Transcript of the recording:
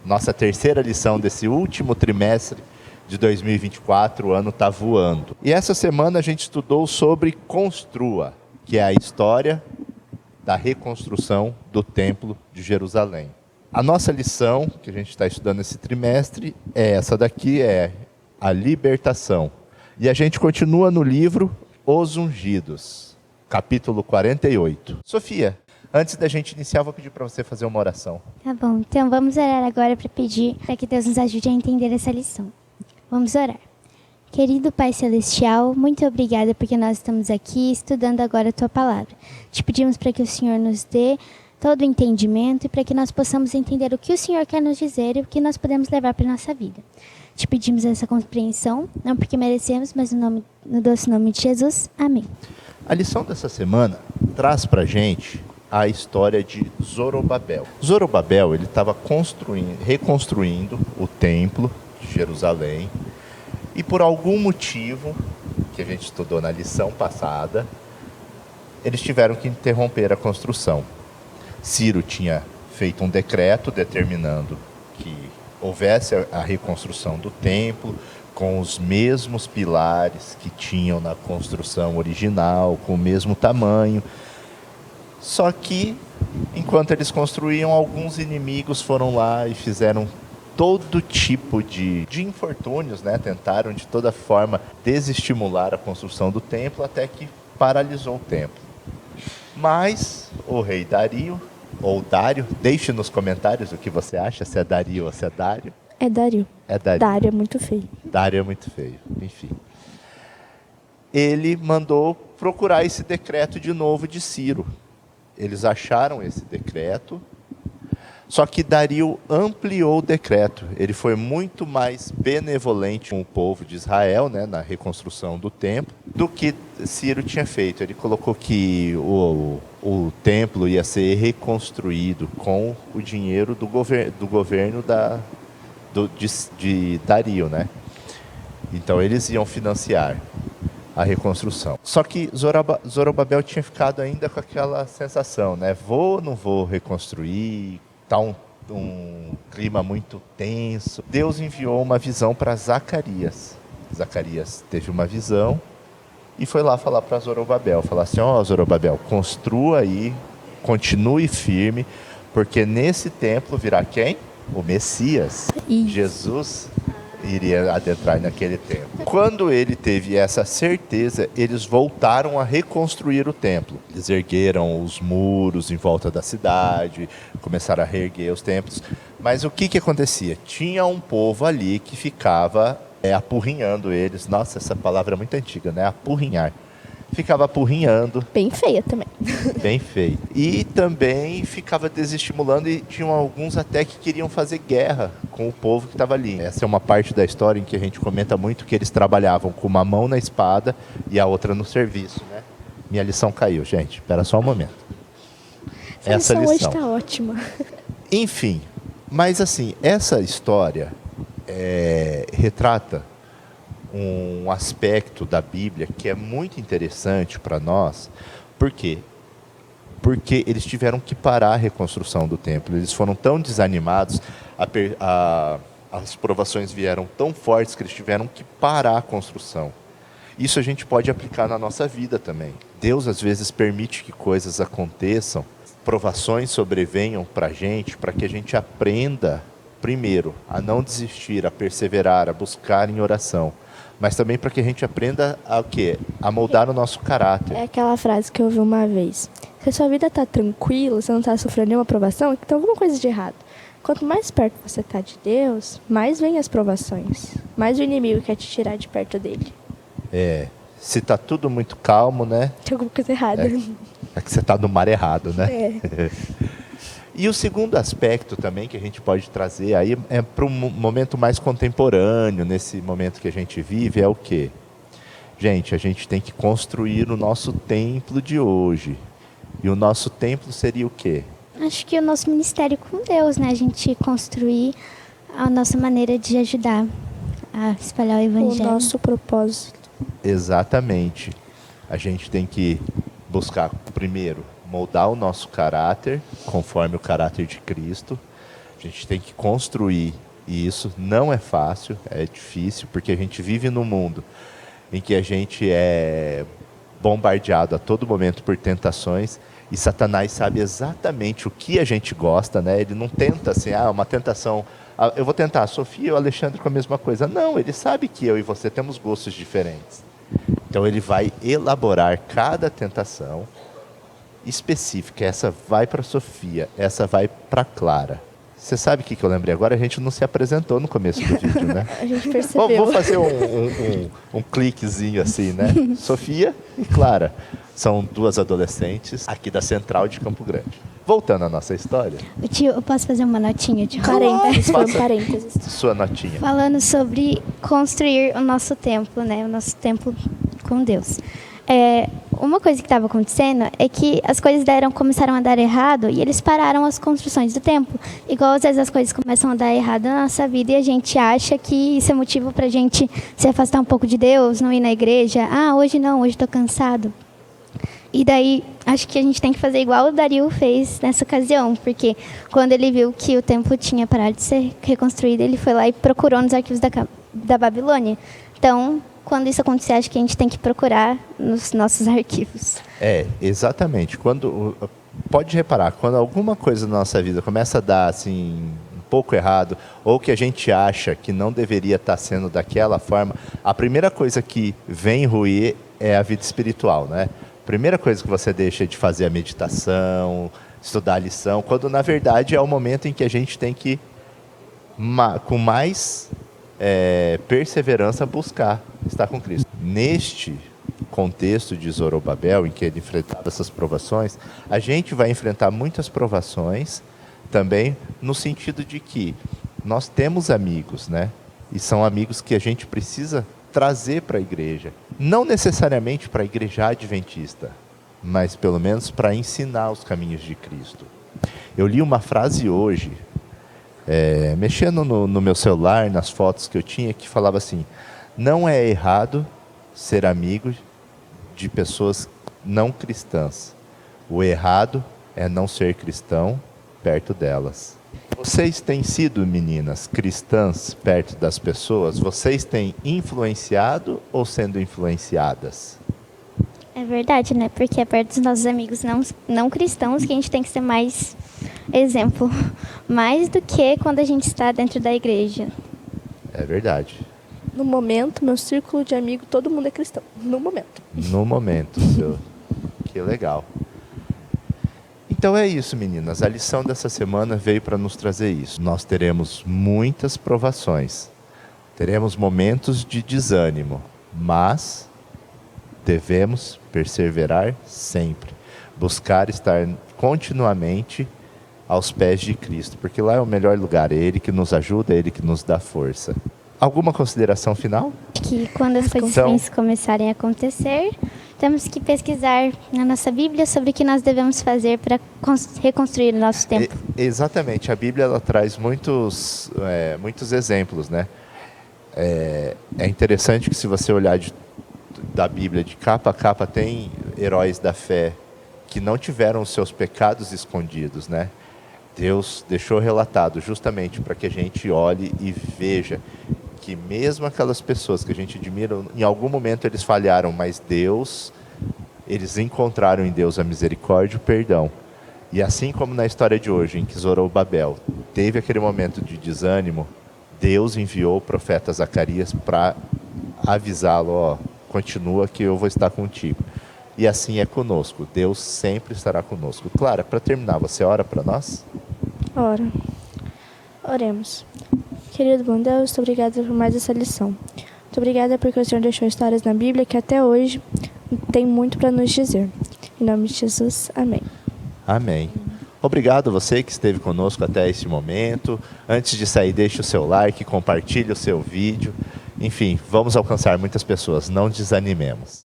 Nossa terceira lição desse último trimestre de 2024, o ano está voando. E essa semana a gente estudou sobre Construa, que é a história da reconstrução do Templo de Jerusalém. A nossa lição, que a gente está estudando esse trimestre, é essa daqui, é a libertação. E a gente continua no livro Os Ungidos, capítulo 48. Sofia, antes da gente iniciar, eu vou pedir para você fazer uma oração. Tá bom, então vamos orar agora para pedir para que Deus nos ajude a entender essa lição. Vamos orar. Querido Pai Celestial, muito obrigada porque nós estamos aqui estudando agora a Tua Palavra. Te pedimos para que o Senhor nos dê todo o entendimento e para que nós possamos entender o que o Senhor quer nos dizer e o que nós podemos levar para a nossa vida. Te pedimos essa compreensão, não porque merecemos, mas no doce nome de Jesus. Amém. A lição dessa semana traz para a gente a história de Zorobabel. Zorobabel, ele estava reconstruindo o templo de Jerusalém e por algum motivo, que a gente estudou na lição passada, eles tiveram que interromper a construção. Ciro tinha feito um decreto determinando que houvesse a reconstrução do templo com os mesmos pilares que tinham na construção original, com o mesmo tamanho. Só que, enquanto eles construíam, alguns inimigos foram lá e fizeram todo tipo de infortúnios, né? Tentaram de toda forma desestimular a construção do templo, até que paralisou o templo. Mas o rei Dario, ou Dário, deixe nos comentários o que você acha, se é Dario ou se é Dário. É Dario. É Dario. Dário é muito feio. Dário é muito feio, enfim. Ele mandou procurar esse decreto de novo de Ciro. Eles acharam esse decreto, só que Dario ampliou o decreto. Ele foi muito mais benevolente com o povo de Israel, né, na reconstrução do templo, do que Ciro tinha feito. Ele colocou que o templo ia ser reconstruído com o dinheiro do governo de Dario, né? Então eles iam financiar a reconstrução. Só que Zorobabel tinha ficado ainda com aquela sensação, né? Vou ou não vou reconstruir? Está um clima muito tenso. Deus enviou uma visão para Zacarias. Zacarias teve uma visão e foi lá falar para Zorobabel. Falar assim, Zorobabel, construa aí, continue firme, porque nesse templo virá quem? O Messias. Jesus iria adentrar naquele templo. Quando ele teve essa certeza, eles voltaram a reconstruir o templo. Eles ergueram os muros em volta da cidade, começaram a reerguer os templos. Mas o que acontecia? Tinha um povo ali que ficava apurrinhando eles. Nossa, essa palavra é muito antiga, né? Apurrinhar. Ficava apurrinhando. Bem feia também. Bem feio. E também ficava desestimulando e tinham alguns até que queriam fazer guerra com o povo que estava ali. Essa é uma parte da história em que a gente comenta muito que eles trabalhavam com uma mão na espada e a outra no serviço, né? Minha lição caiu, gente. Espera só um momento. Essa lição hoje está ótima. Enfim, mas assim, essa história retrata um aspecto da Bíblia que é muito interessante para nós. Por quê? Porque eles tiveram que parar a reconstrução do templo. Eles foram tão desanimados, as provações vieram tão fortes que eles tiveram que parar a construção. Isso a gente pode aplicar na nossa vida também. Deus às vezes permite que coisas aconteçam, provações sobrevenham para a gente, para que a gente aprenda, primeiro, a não desistir, a perseverar, a buscar em oração. Mas também para que a gente aprenda a quê? A moldar o nosso caráter. É aquela frase que eu ouvi uma vez. Se a sua vida está tranquila, você não está sofrendo nenhuma provação, então alguma coisa de errado. Quanto mais perto você está de Deus, mais vem as provações. Mais o inimigo quer te tirar de perto dele. Se está tudo muito calmo, né? Tem alguma coisa errada. É que você está no mar errado, né? É. E o segundo aspecto também que a gente pode trazer aí é para um momento mais contemporâneo, nesse momento que a gente vive, é o quê? Gente, a gente tem que construir o nosso templo de hoje. E o nosso templo seria o quê? Acho que o nosso ministério com Deus, né? A gente construir a nossa maneira de ajudar a espalhar o evangelho. O nosso propósito. Exatamente. A gente tem que buscar, primeiro, moldar o nosso caráter, conforme o caráter de Cristo. A gente tem que construir isso. Não é fácil, é difícil, porque a gente vive num mundo em que a gente é bombardeado a todo momento por tentações, e Satanás sabe exatamente o que a gente gosta, né? Ele não tenta assim, uma tentação, eu vou tentar a Sofia e o Alexandre com a mesma coisa. Não, ele sabe que eu e você temos gostos diferentes. Então ele vai elaborar cada tentação específica. Essa vai para a Sofia, essa vai para a Clara. Você sabe o que eu lembrei agora? A gente não se apresentou no começo do vídeo, né? A gente percebeu. Vou fazer um cliquezinho assim, né? Sofia e Clara são duas adolescentes aqui da Central de Campo Grande. Voltando à nossa história. Tio, eu posso fazer uma notinha, tio? Parênteses, foi um Faça parênteses. sua notinha. Falando sobre construir o nosso templo, né? O nosso templo com Deus. Uma coisa que estava acontecendo é que as coisas começaram a dar errado e eles pararam as construções do templo. Igual às vezes as coisas começam a dar errado na nossa vida e a gente acha que isso é motivo para a gente se afastar um pouco de Deus, não ir na igreja. Hoje não, hoje estou cansado. E daí, acho que a gente tem que fazer igual o Dario fez nessa ocasião, porque quando ele viu que o templo tinha parado de ser reconstruído, ele foi lá e procurou nos arquivos da Babilônia. Então, quando isso acontecer, acho que a gente tem que procurar nos nossos arquivos. Exatamente. Pode reparar, quando alguma coisa na nossa vida começa a dar assim, um pouco errado, ou que a gente acha que não deveria estar sendo daquela forma, a primeira coisa que vem ruir é a vida espiritual, né? Primeira coisa que você deixa de fazer a meditação, estudar a lição, quando na verdade é o momento em que a gente tem que, com mais perseverança, buscar estar com Cristo. Neste contexto de Zorobabel, em que ele enfrentava essas provações, a gente vai enfrentar muitas provações também, no sentido de que nós temos amigos, né? E são amigos que a gente precisa trazer para a igreja. Não necessariamente para a igreja adventista, mas pelo menos para ensinar os caminhos de Cristo. Eu li uma frase hoje, mexendo no meu celular, nas fotos que eu tinha, que falava assim: não é errado ser amigo de pessoas não cristãs. O errado é não ser cristão perto delas. Vocês têm sido, meninas, cristãs perto das pessoas? Vocês têm influenciado ou sendo influenciadas? É verdade, né? Porque é perto dos nossos amigos não cristãos que a gente tem que ser mais exemplo. Mais do que quando a gente está dentro da igreja. É verdade. No momento, meu círculo de amigos, todo mundo é cristão. No momento. No momento, que legal. Então é isso, meninas. A lição dessa semana veio para nos trazer isso. Nós teremos muitas provações. Teremos momentos de desânimo. Mas devemos perseverar sempre. Buscar estar continuamente aos pés de Cristo. Porque lá é o melhor lugar. É Ele que nos ajuda, é Ele que nos dá força. Alguma consideração final? Que quando as coisas ruins começarem a acontecer, temos que pesquisar na nossa Bíblia sobre o que nós devemos fazer para reconstruir o nosso templo. Exatamente. A Bíblia ela traz muitos exemplos, né? É interessante que se você olhar da Bíblia de capa a capa, tem heróis da fé que não tiveram os seus pecados escondidos, né? Deus deixou relatado justamente para que a gente olhe e veja que mesmo aquelas pessoas que a gente admira, em algum momento eles falharam, mas eles encontraram em Deus a misericórdia e o perdão. E assim como na história de hoje, em que Zorobabel teve aquele momento de desânimo, Deus enviou o profeta Zacarias para avisá-lo: continua que eu vou estar contigo. E assim é conosco, Deus sempre estará conosco. Clara, para terminar, você ora para nós? Ora, oremos. Querido bom Deus, muito obrigada por mais essa lição. Muito obrigada porque o Senhor deixou histórias na Bíblia que até hoje tem muito para nos dizer. Em nome de Jesus, amém. Amém. Obrigado a você que esteve conosco até esse momento. Antes de sair, deixe o seu like, compartilhe o seu vídeo. Enfim, vamos alcançar muitas pessoas. Não desanimemos.